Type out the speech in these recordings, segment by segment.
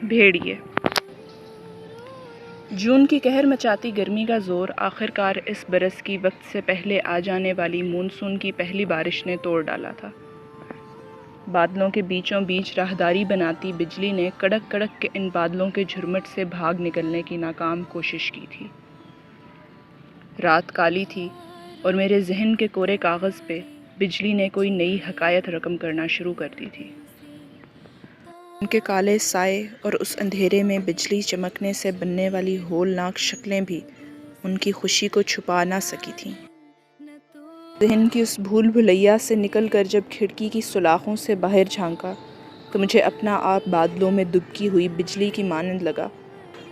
بھیڑیے۔ جون کی قہر مچاتی گرمی کا زور آخر کار اس برس کی وقت سے پہلے آ جانے والی مونسون کی پہلی بارش نے توڑ ڈالا تھا۔ بادلوں کے بیچوں بیچ راہداری بناتی بجلی نے کڑک کڑک کے ان بادلوں کے جھرمٹ سے بھاگ نکلنے کی ناکام کوشش کی تھی۔ رات کالی تھی اور میرے ذہن کے کورے کاغذ پہ بجلی نے کوئی نئی حکایت رقم کرنا شروع کر دی تھی۔ ان کے کالے سائے اور اس اندھیرے میں بجلی چمکنے سے بننے والی ہولناک شکلیں بھی ان کی خوشی کو چھپا نہ سکی تھیں۔ ذہن کی اس بھول بھلیا سے نکل کر جب کھڑکی کی سلاخوں سے باہر جھانکا تو مجھے اپنا آپ بادلوں میں دبکی ہوئی بجلی کی مانند لگا،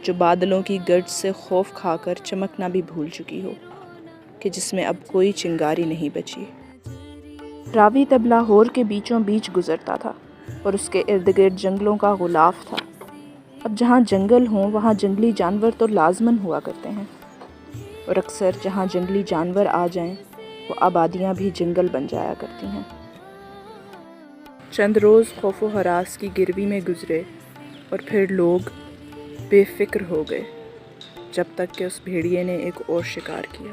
جو بادلوں کی گرج سے خوف کھا کر چمکنا بھی بھول چکی ہو، کہ جس میں اب کوئی چنگاری نہیں بچی۔ راوی تب لاہور کے بیچوں بیچ گزرتا تھا اور اس کے ارد گرد جنگلوں کا غلاف تھا۔ اب جہاں جنگل ہوں وہاں جنگلی جانور تو لازماً ہوا کرتے ہیں، اور اکثر جہاں جنگلی جانور آ جائیں وہ آبادیاں بھی جنگل بن جایا کرتی ہیں۔ چند روز خوف و ہراس کی گروی میں گزرے اور پھر لوگ بے فکر ہو گئے، جب تک کہ اس بھیڑیے نے ایک اور شکار کیا۔